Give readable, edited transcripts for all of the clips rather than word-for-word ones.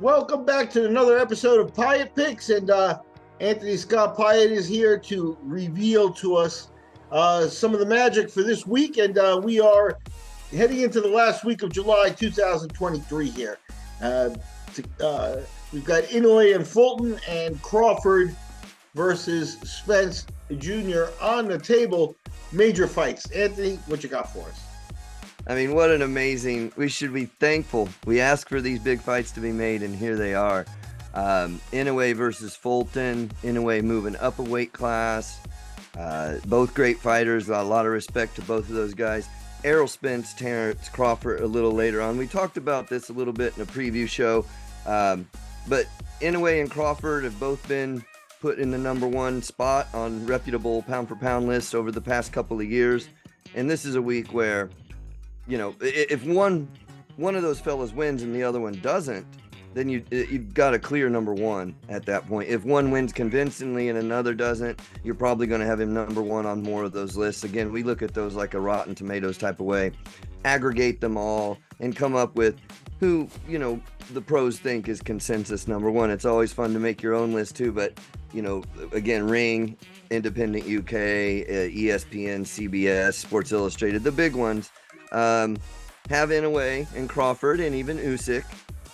Welcome back to another episode of Piatt Picks, and Anthony Scott Piatt is here to reveal to us some of the magic for this week, and we are heading into the last week of July 2023 here. We've got Inoue and Fulton and Crawford versus Spence Jr. on the table. Major fights. Anthony, what you got for us? I mean, what an amazing, we should be thankful. We ask for these big fights to be made, and here they are. Inoue versus Fulton. Inoue moving up a weight class. Both great fighters. A lot of respect to both of those guys. Errol Spence, Terrence Crawford a little later on. We talked about this a little bit in a preview show. But Inoue and Crawford have both been put in the number one spot on reputable pound-for-pound lists over the past couple of years. And this is a week where, you know, if one of those fellas wins and the other one doesn't, then you've got a clear number one at that point. If one wins convincingly and another doesn't, you're probably going to have him number one on more of those lists. Again, we look at those like a Rotten Tomatoes type of way, aggregate them all, and come up with who, you know, the pros think is consensus number one. It's always fun to make your own list too, but, you know, again, Ring, Independent UK, ESPN, CBS, Sports Illustrated, the big ones, have Inoue and Crawford and even Usyk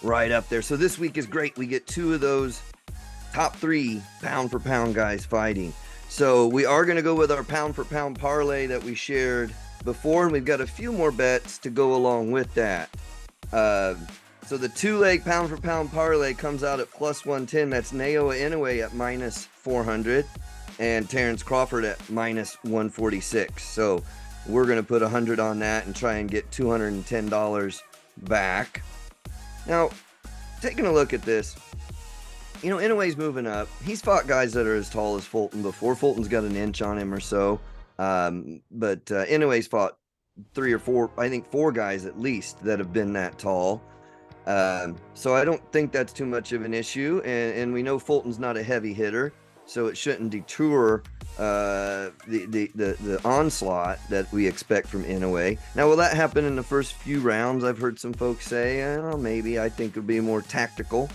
right up there. So this week is great. We get two of those top three pound for pound guys fighting. So we are going to go with our pound for pound parlay that we shared before, and we've got a few more bets to go along with that. So the two-leg pound for pound parlay comes out at plus 110. That's Naoya Inoue at minus 400 and Terrence Crawford at minus 146. So we're going to put 100 on that and try and get $210 back. Now, taking a look at this, you know, Inoue's moving up. He's fought guys that are as tall as Fulton before. Fulton's got an inch on him or so. But Inoue's fought three or four, I think four guys at least that have been that tall. So I don't think that's too much of an issue. And we know Fulton's not a heavy hitter, so it shouldn't deter the onslaught that we expect from Inoue. Now, will that happen in the first few rounds? I've heard some folks say, maybe. I think it would be more tactical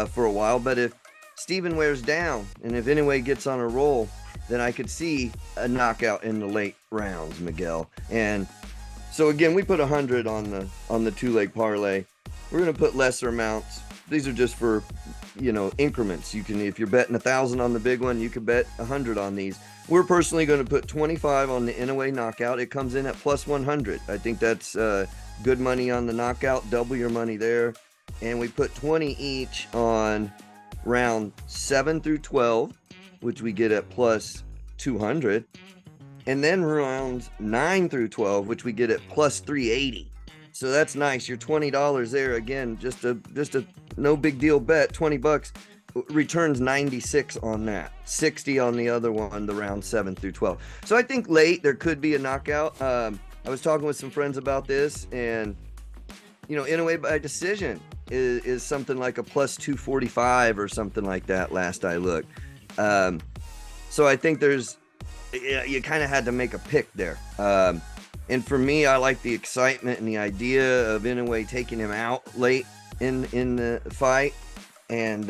for a while. But if Stephen wears down and if Inoue gets on a roll, then I could see a knockout in the late rounds, Miguel. And so again, we put 100 on the two-leg parlay. We're going to put lesser amounts. These are just for, you know, increments. You can, if you're betting 1,000 on the big one, you can bet 100 on these. We're personally going to put 25 on the Inoue knockout. It comes in at plus 100. I think that's good money on the knockout. Double your money there. And we put 20 each on round 7 through 12, which we get at plus 200. And then rounds 9 through 12, which we get at plus 380. So that's nice. Your $20 there, again, just a no big deal bet. $20 returns 96 on that, 60 on the other one, the round 7 through 12. So I think late there could be a knockout. I was talking with some friends about this, and you know, Inoue by decision is something like a plus 245 or something like that. Last I looked. So I think you kind of had to make a pick there. And for me, I like the excitement and the idea of Inoue taking him out late in the fight, and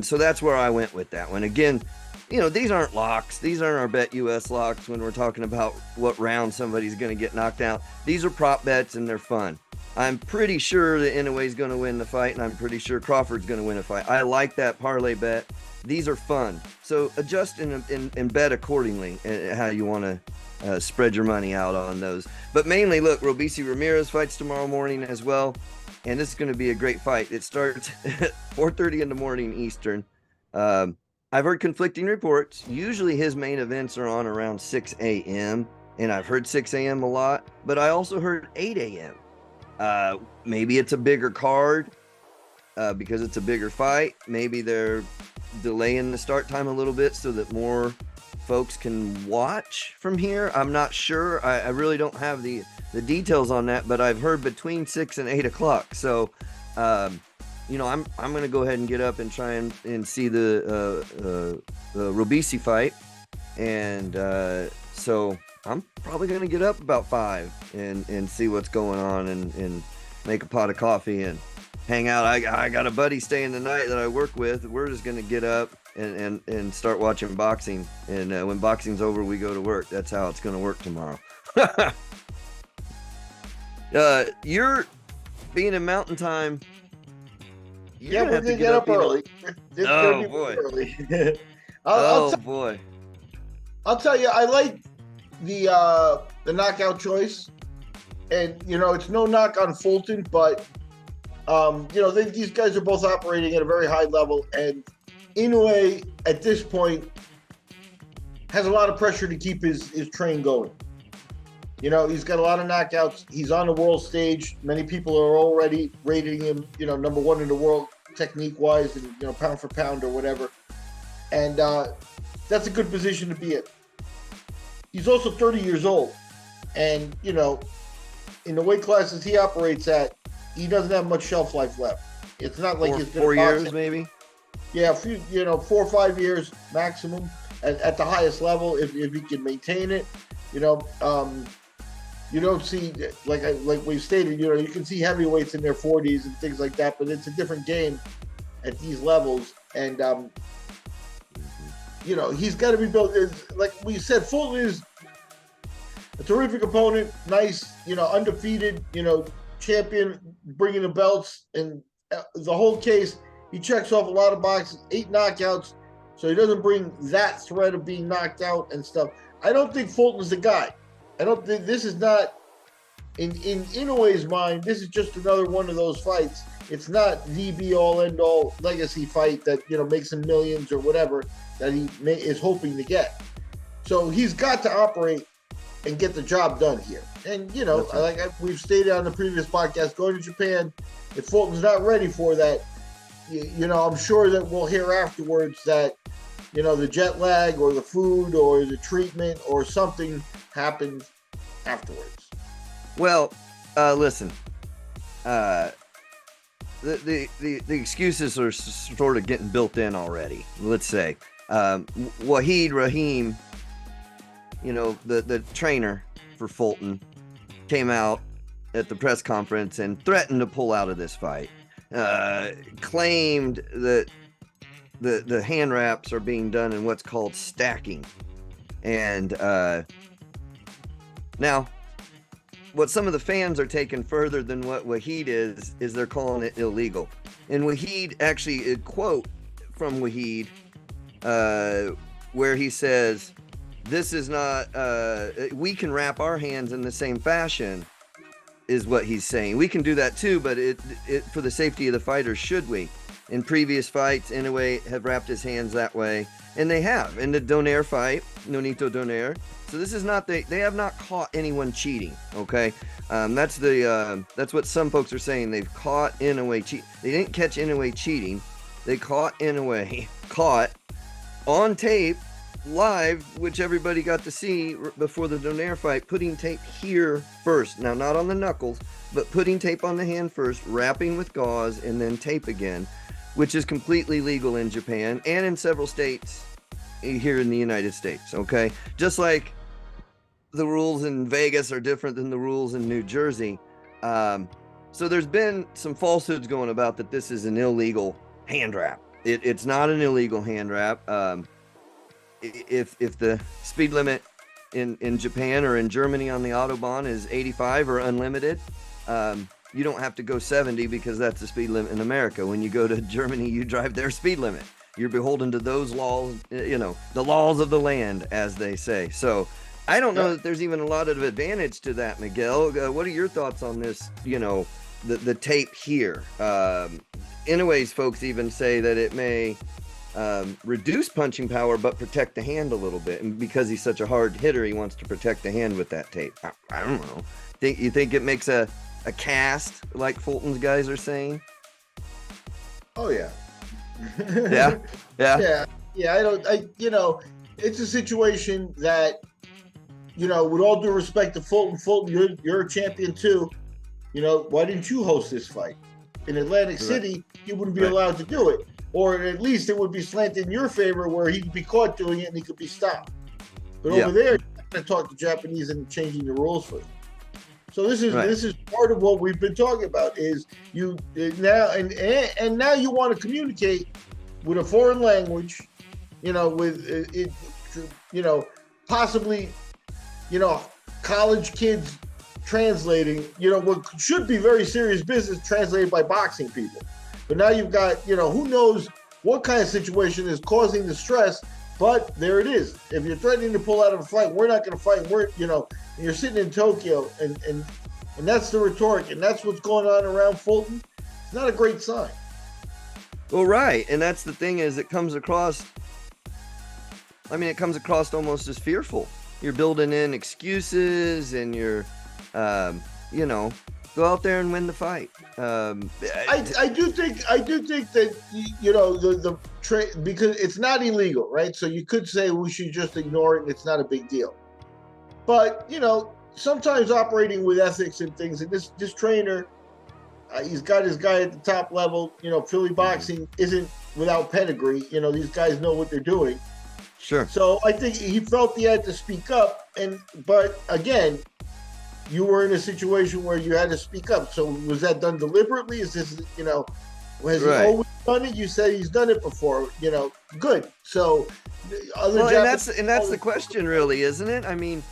so that's where I went with that one. Again, you know, these aren't locks. These aren't our Bet US locks when we're talking about what round somebody's going to get knocked out. These are prop bets, and they're fun. I'm pretty sure that Inoue's going to win the fight, and I'm pretty sure Crawford's going to win a fight. I like that parlay bet. These are fun. So adjust and bet accordingly how you want to spread your money out on those. But mainly, look, Robeisy Ramirez fights tomorrow morning as well, and this is going to be a great fight. It starts at 4:30 in the morning Eastern. I've heard conflicting reports. Usually his main events are on around 6 a.m., and I've heard 6 a.m. a lot, but I also heard 8 a.m. Maybe it's a bigger card because it's a bigger fight. Maybe they're delaying the start time a little bit so that more folks can watch from here. I'm not sure. I really don't have the details on that, but I've heard between 6 and 8 o'clock. So, you know, I'm going to go ahead and get up and try and see the Robeisy fight. And so I'm probably going to get up about 5 and see what's going on and make a pot of coffee and hang out. I got a buddy staying the night that I work with. We're just gonna get up and start watching boxing. And when boxing's over, we go to work. That's how it's gonna work tomorrow. You're being in Mountain Time. Yeah, we're gonna get up early. Oh boy! Boy! I'll tell you, I like the knockout choice, and it's no knock on Fulton, but these guys are both operating at a very high level, and Inoue at this point has a lot of pressure to keep his train going. He's got a lot of knockouts. He's on the world stage. Many people are already rating him, number one in the world technique-wise and, pound for pound or whatever. And that's a good position to be in. He's also 30 years old. And, in the weight classes he operates at, he doesn't have much shelf life left. It's not like he's going to 4 years, maybe? Yeah, 4 or 5 years maximum at the highest level if he can maintain it. You don't see, like we stated, you can see heavyweights in their 40s and things like that, but it's a different game at these levels. And, he's got to be built. Like we said, Fulton is a terrific opponent, nice, undefeated, champion, bringing the belts. And the whole case, he checks off a lot of boxes, 8 knockouts, so he doesn't bring that threat of being knocked out and stuff. I don't think Fulton's the guy. I don't think this is not, in Inoue's mind, this is just another one of those fights. It's not the be-all, end-all legacy fight that, makes him millions or whatever that he is hoping to get. So he's got to operate and get the job done here. And, we've stated on the previous podcast, going to Japan, if Fulton's not ready for that, I'm sure that we'll hear afterwards that, the jet lag or the food or the treatment or something happens afterwards. Well, listen, the excuses are sort of getting built in already. Let's say Wahid Rahim, the trainer for Fulton, came out at the press conference and threatened to pull out of this fight. Claimed that the hand wraps are being done in what's called stacking. And now, what some of the fans are taking further than what Wahid is they're calling it illegal. And Wahid, actually, a quote from Wahid, where he says, this is not, we can wrap our hands in the same fashion, is what he's saying. We can do that too, but it for the safety of the fighters, should we? In previous fights, Inoue have wrapped his hands that way, and they have. In the Donaire fight, Nonito Donaire. So this is not, they have not caught anyone cheating, okay? That's what some folks are saying. They've caught Inoue cheating. They didn't catch Inoue cheating. They caught Inoue, caught on tape, live, which everybody got to see before the Donaire fight, putting tape here first. Now, not on the knuckles, but putting tape on the hand first, wrapping with gauze, and then tape again, which is completely legal in Japan and in several states here in the United States, okay? Just like the rules in Vegas are different than the rules in New Jersey. So there's been some falsehoods going about that this is an illegal hand wrap. It's not an illegal hand wrap. If the speed limit in Japan or in Germany on the Autobahn is 85 or unlimited, you don't have to go 70 because that's the speed limit in America. When you go to Germany, you drive their speed limit. You're beholden to those laws, the laws of the land, as they say. So I don't know that there's even a lot of advantage to that, Miguel. What are your thoughts on this, the tape here? Inoue's folks even say that it may reduce punching power but protect the hand a little bit, and because he's such a hard hitter, he wants to protect the hand with that tape. I don't know. You think it makes a cast, like Fulton's guys are saying? Oh yeah. yeah. It's a situation that, with all due respect to Fulton, you're a champion too. Why didn't you host this fight in Atlantic City? You wouldn't be allowed to do it. Or at least it would be slanted in your favor where he could be caught doing it and he could be stopped. But over there, you're going to talk to Japanese and changing the rules for them. So this is part of what we've been talking about. Is you now and now you want to communicate with a foreign language, with it, possibly, college kids translating, what should be very serious business translated by boxing people. But now you've got, who knows what kind of situation is causing the stress. But there it is. If you're threatening to pull out of a fight, we're not going to fight. You're sitting in Tokyo, and that's the rhetoric, and that's what's going on around Fulton. It's not a great sign. Well, right, and that's the thing is it comes across almost as fearful. You're building in excuses, and you're, go out there and win the fight. I do think that because it's not illegal, right? So you could say we should just ignore it and it's not a big deal. But sometimes operating with ethics and things, and this trainer, he's got his guy at the top level. Philly boxing isn't without pedigree. These guys know what they're doing. Sure. So I think he felt he had to speak up, but again, you were in a situation where you had to speak up. So was that done deliberately? Is this, has he always done it? You said he's done it before, good. So and that's the question really, isn't it? I mean,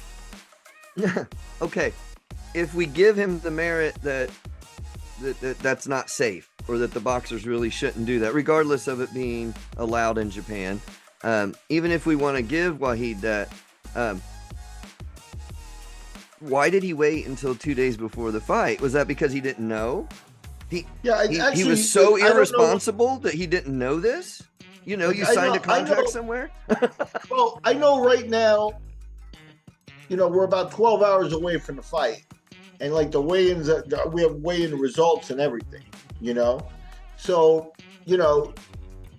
okay, if we give him the merit that's not safe, or that the boxers really shouldn't do that, regardless of it being allowed in Japan, even if we want to give Wahid that, why did he wait until 2 days before the fight? Was that because he didn't know? He was so irresponsible that he didn't know this? You signed a contract somewhere? Well, I know right now, we're about 12 hours away from the fight. And like the weigh-ins, we have weigh-in results and everything, So,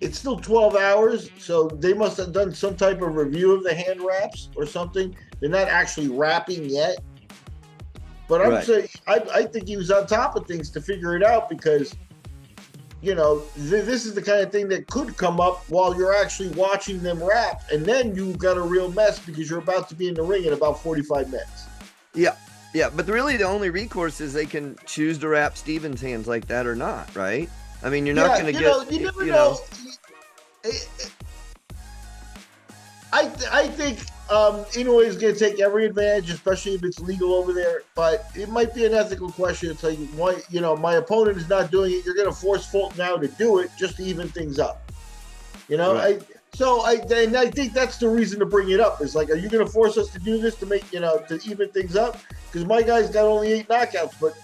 it's still 12 hours. So they must have done some type of review of the hand wraps or something. They're not actually wrapping yet. But I'm saying, I think he was on top of things to figure it out because, this is the kind of thing that could come up while you're actually watching them wrap. And then you've got a real mess because you're about to be in the ring in about 45 minutes. Yeah. Yeah. But really the only recourse is they can choose to wrap Stephen's hands like that or not, right? I mean, you're not going to get, you never know. I think Inoue is going to take every advantage, especially if it's legal over there. But it might be an ethical question. It's like, why, my opponent is not doing it. You're going to force Fulton now to do it just to even things up. Right. I think that's the reason to bring it up. Is like, are you going to force us to do this to make to even things up? Because my guy's got only 8 knockouts, but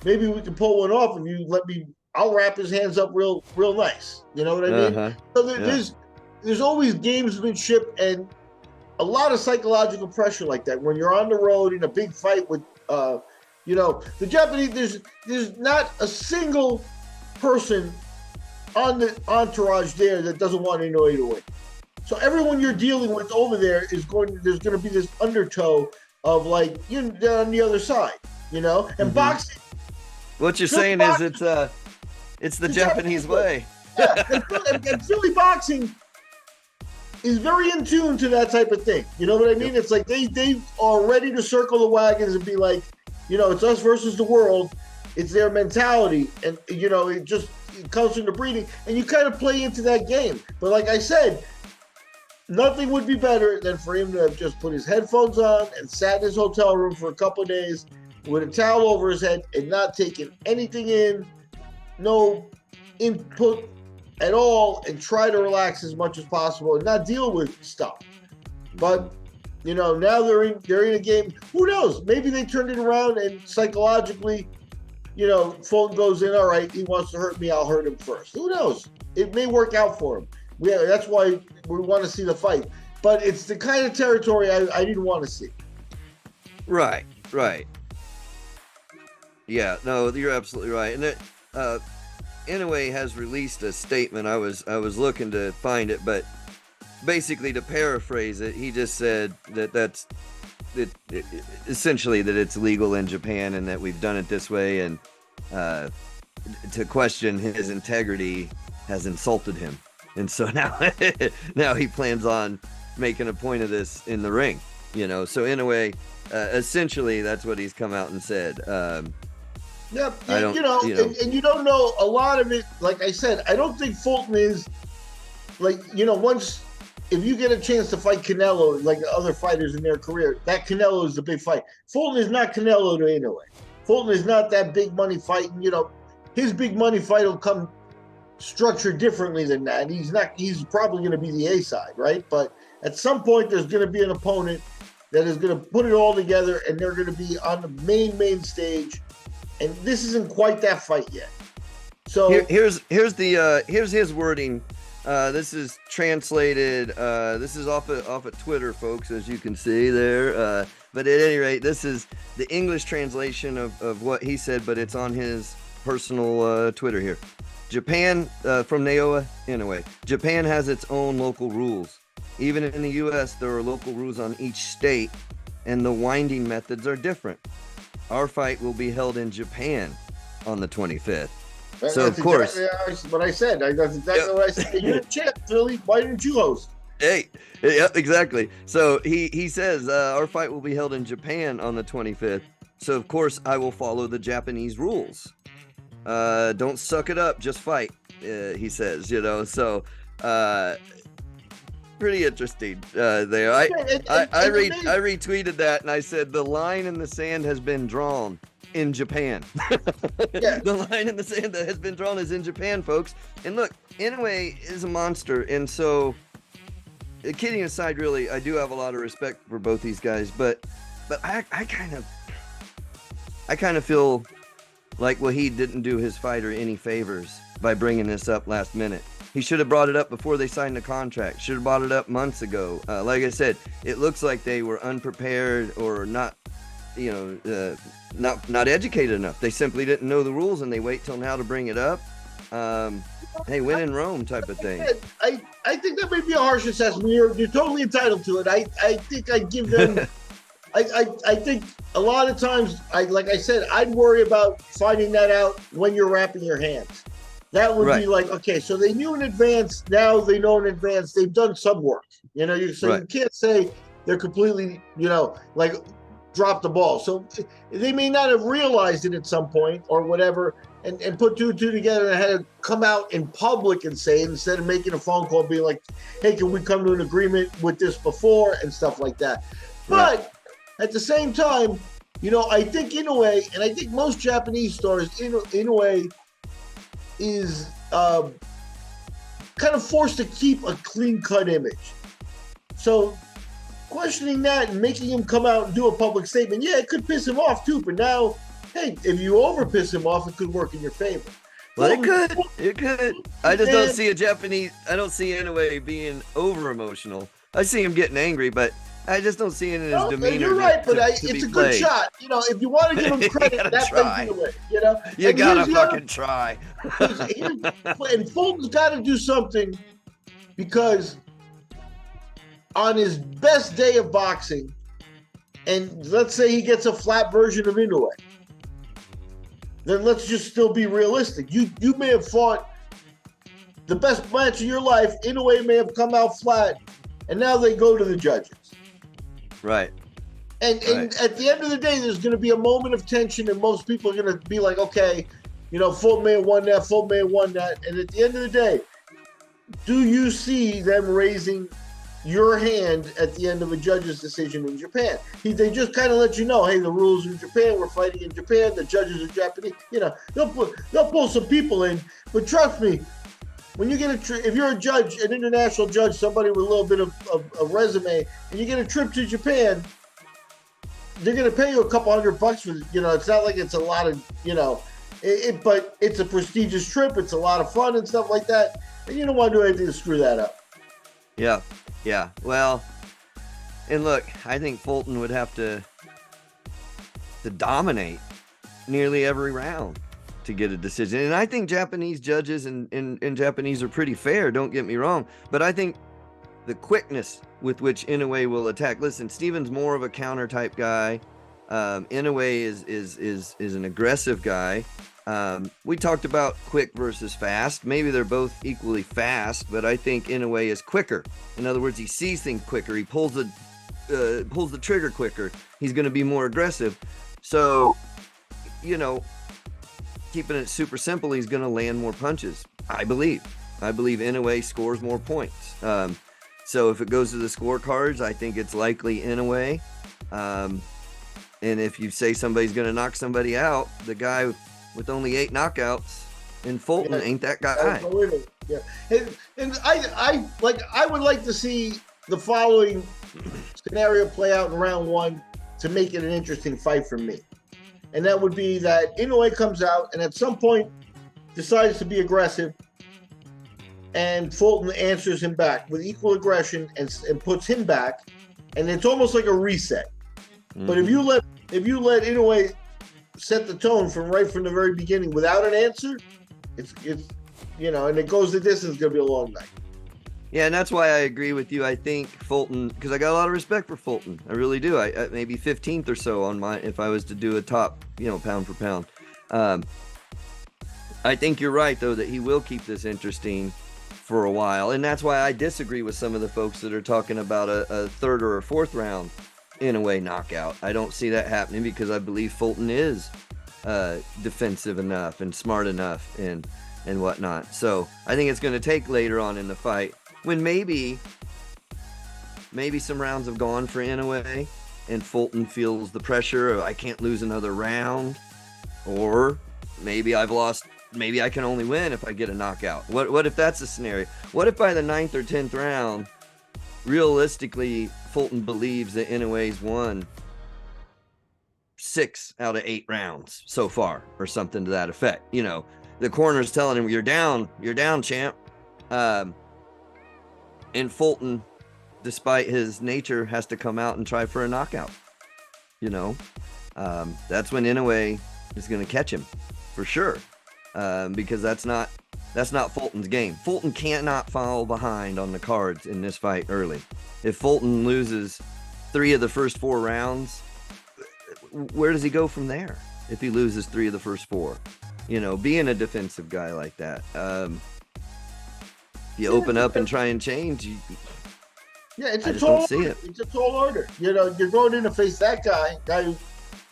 maybe we can pull one off if you let me. I'll wrap his hands up real nice. You know what I mean? Uh-huh. So there's always gamesmanship and a lot of psychological pressure like that when you're on the road in a big fight with, the Japanese. There's not a single person on the entourage there that doesn't want Inoue to win. So everyone you're dealing with over there there's going to be this undertow of like you're on the other side, and boxing. What you're saying boxing, is it's the Japanese way. Yeah, and Philly boxing is very in tune to that type of thing. You know what I mean? Yep. It's like they are ready to circle the wagons and be like, it's us versus the world. It's their mentality, and it comes from the breeding, and you kind of play into that game. But like I said, nothing would be better than for him to have just put his headphones on and sat in his hotel room for a couple of days with a towel over his head and not taking anything in, no input at all, and try to relax as much as possible and not deal with stuff. But now they're in a game. Who knows? Maybe they turned it around and psychologically, Fulton goes in. All right, he wants to hurt me. I'll hurt him first. Who knows? It may work out for him. That's why we want to see the fight. But it's the kind of territory I didn't want to see. Right. Yeah, no, you're absolutely right. And Inoue has released a statement. I was looking to find it, but basically to paraphrase it, he just said that's essentially that it's legal in Japan and that we've done it this way, and to question his integrity has insulted him, and so now he plans on making a point of this in the ring. So Inoue Essentially, that's what he's come out and said. Yeah, I don't, and you don't know a lot of it. Like I said, I don't think Fulton is like, once if you get a chance to fight Canelo, like other fighters in their career, that Canelo is the big fight. Fulton is not Canelo to Inoue. Fulton is not that big money fight. And, his big money fight will come structured differently than that. He's probably going to be the A side, right? But at some point, there's going to be an opponent that is going to put it all together, and they're going to be on the main stage. And this isn't quite that fight yet. So here's his wording. This is translated. This is off of Twitter, folks, as you can see there. But at any rate, this is the English translation of what he said, but it's on his personal Twitter here. Japan, from Naoya Inoue. Japan has its own local rules. Even in the U.S., there are local rules on each state, and the winding methods are different. Our fight will be held in Japan on the 25th. So, of course. Exactly what I said. That's exactly what I said. You're a champ, Philly. Why didn't you host? Hey, yep, exactly. So he says, our fight will be held in Japan on the 25th. So, of course, I will follow the Japanese rules. Don't suck it up, just fight, he says, So, pretty interesting there. I retweeted that, and I said, the line in the sand has been drawn in Japan. Yeah. The line in the sand that has been drawn is in Japan, folks. And look, Inoue is a monster, and so, kidding aside, really, I do have a lot of respect for both these guys, but I kind of feel like Wahid didn't do his fighter any favors by bringing this up last minute. He should have brought it up before they signed the contract. Should have brought it up months ago. Like I said, it looks like they were unprepared or not, not educated enough. They simply didn't know the rules, and they wait till now to bring it up. Hey, win in Rome type of thing. I think that may be a harsh assessment. You're totally entitled to it. I think I give them. I think a lot of times, like I said, I'd worry about finding that out when you're wrapping your hands. That would be like, okay, so they knew in advance. Now they know in advance. They've done some work. You can't say they're completely, like drop the ball. So they may not have realized it at some point or whatever, and put two and two together and had to come out in public and say it instead of making a phone call, being like, hey, can we come to an agreement with this before and stuff like that. But at the same time, I think Inoue, and I think most Japanese stars, Inoue is kind of forced to keep a clean-cut image. So questioning that and making him come out and do a public statement, it could piss him off too. But now, hey, if you over-piss him off, it could work in your favor. Well, it could. I just don't see I don't see Inoue being over-emotional. I see him getting angry, but I just don't see it in his demeanor. You're right, but it's a good shot. If you want to give him credit, that may be the way. You gotta fucking try. And Fulton's got to do something, because on his best day of boxing, and let's say he gets a flat version of Inoue, then let's just still be realistic. You may have fought the best match of your life. Inoue may have come out flat, and now they go to the judges. Right. And at the end of the day, there's going to be a moment of tension, and most people are going to be like, okay, Fulton may have won that, Fulton may have won that. And at the end of the day, do you see them raising your hand at the end of a judge's decision in Japan? They just kind of let you know, hey, the rules in Japan, we're fighting in Japan, the judges are Japanese. They'll pull some people in, but trust me, when you get if you're a judge, an international judge, somebody with a little bit of a resume, and you get a trip to Japan, they're going to pay you a couple $100 for, it's not like it's a lot of, but it's a prestigious trip. It's a lot of fun and stuff like that. And you don't want to do anything to screw that up. Yeah. Well, and look, I think Fulton would have to dominate nearly every round to get a decision. And I think Japanese judges and Japanese are pretty fair, don't get me wrong, but I think the quickness with which Inoue will attack. Listen, Stephen's more of a counter type guy. Inoue is an aggressive guy. We talked about quick versus fast. Maybe they're both equally fast, but I think Inoue is quicker. In other words, he sees things quicker. He pulls pulls the trigger quicker. He's going to be more aggressive. So, keeping it super simple, he's going to land more punches. I believe Inoue scores more points. So if it goes to the scorecards, I think it's likely Inoue. And if you say somebody's going to knock somebody out, the guy with only 8 knockouts in Fulton ain't that guy. Yeah, and I would like to see the following scenario play out in round 1 to make it an interesting fight for me. And that would be that Inoue comes out and at some point decides to be aggressive, and Fulton answers him back with equal aggression and puts him back, and it's almost like a reset. Mm-hmm. But if you let Inoue set the tone from the very beginning without an answer, it's and it goes the distance, it's gonna be a long night. Yeah, and that's why I agree with you. I think Fulton, because I got a lot of respect for Fulton. I really do. I maybe 15th or so on if I was to do a top, pound for pound. I think you're right, though, that he will keep this interesting for a while. And that's why I disagree with some of the folks that are talking about a third or a fourth round Inoue knockout. I don't see that happening because I believe Fulton is defensive enough and smart enough and whatnot. So I think it's going to take later on in the fight when maybe some rounds have gone for Inoue and Fulton feels the pressure of I can't lose another round, or maybe I've lost. Maybe I can only win if I get a knockout. What if that's the scenario? What if by the 9th or 10th round, realistically, Fulton believes that Inoue's won 6 out of 8 rounds so far, or something to that effect? The corner's telling him, you're down, champ. And Fulton, despite his nature, has to come out and try for a knockout. That's when Inoue is going to catch him for sure. Because that's not Fulton's game. Fulton cannot fall behind on the cards in this fight early. If Fulton loses 3 of the first 4 rounds, where does he go from there? If he loses 3 of the first 4, being a defensive guy like that, you open up and try and change. It's a tall order. It's a tall order. You're going in to face that guy who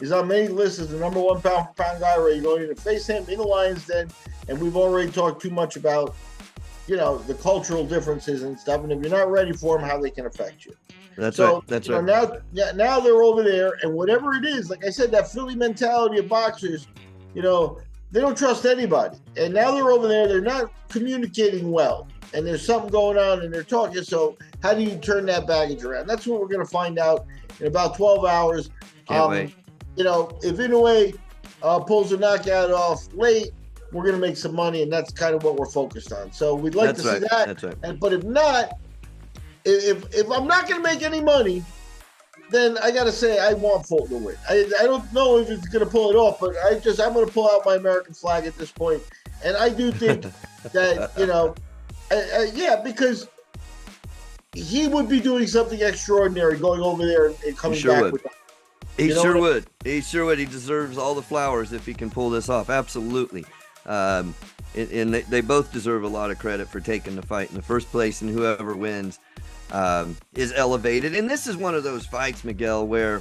is on many lists as the number 1 pound for pound guy, where you're going to face him in the Lions Den, and we've already talked too much about, the cultural differences and stuff, and if you're not ready for them, how they can affect you. That's right. Now they're over there, and whatever it is, like I said, that Philly mentality of boxers, they don't trust anybody, and now they're over there, they're not communicating well, and there's something going on, and they're talking. So how do you turn that baggage around? That's what we're going to find out in about 12 hours. Can't wait. If Inoue pulls a knockout off late, we're going to make some money, and that's kind of what we're focused on. So we'd like to see that. That's right. But if not, if I'm not going to make any money, then I got to say I want Fulton to win. I don't know if he's going to pull it off, but I'm going to pull out my American flag at this point. And I do think that, because he would be doing something extraordinary going over there and coming back with that. He sure would. He deserves all the flowers if he can pull this off. Absolutely. And they both deserve a lot of credit for taking the fight in the first place, and whoever wins is elevated. And this is one of those fights, Miguel, where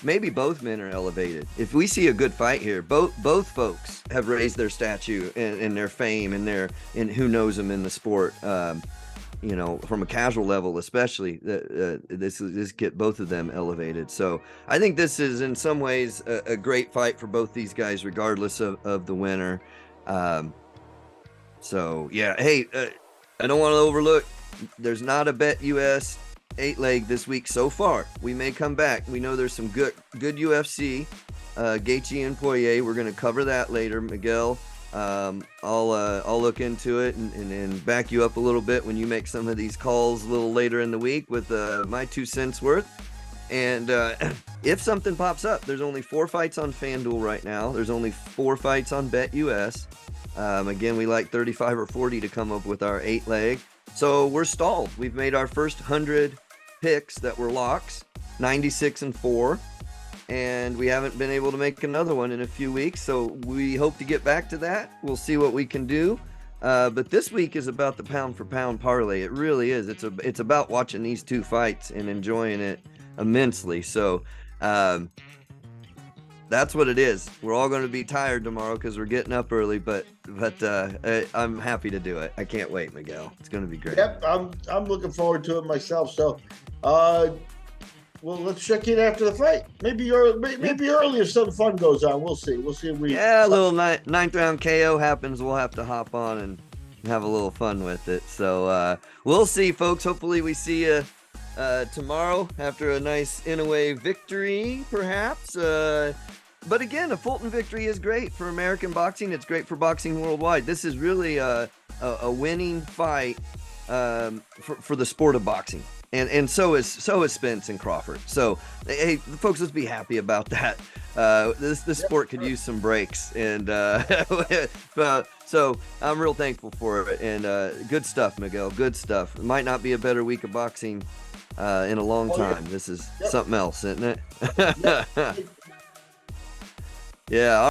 maybe both men are elevated. If we see a good fight here, both folks have raised their statue and their fame and who knows them in the sport. From a casual level, especially, this get both of them elevated. So I think this is in some ways a great fight for both these guys, regardless of the winner. So yeah, hey, I don't want to overlook, there's not a Bet US 8-leg this week so far. We may come back. We know there's some good UFC, Gaethje and Poirier. We're going to cover that later, Miguel. I'll look into it and back you up a little bit when you make some of these calls a little later in the week with my 2 cents worth. And if something pops up, there's only 4 fights on FanDuel right now. There's only 4 fights on BetUS. Again, we like 35 or 40 to come up with our 8-leg. So we're stalled. We've made our first 100 picks that were locks, 96-4. And we haven't been able to make another one in a few weeks, so we hope to get back to that. We'll see what we can do. But this week is about the pound for pound parlay. It really is. It's about watching these 2 fights and enjoying it immensely. So that's what it is. We're all going to be tired tomorrow because we're getting up early, but I'm happy to do it. I can't wait, Miguel. It's going to be great. Yep, I'm looking forward to it myself. So, well, let's check in after the fight. Maybe early if something fun goes on. We'll see. We'll see if we. Yeah, a little ninth round KO happens. We'll have to hop on and have a little fun with it. So we'll see, folks. Hopefully we see you tomorrow after a nice Inoue victory, perhaps. But again, a Fulton victory is great for American boxing. It's great for boxing worldwide. This is really a winning fight for the sport of boxing. And so is Spence and Crawford. So, hey, folks, let's be happy about that. This sport could use some breaks, and so I'm real thankful for it. And good stuff, Miguel. Good stuff. It might not be a better week of boxing in a long time. This is something else, isn't it? Yeah.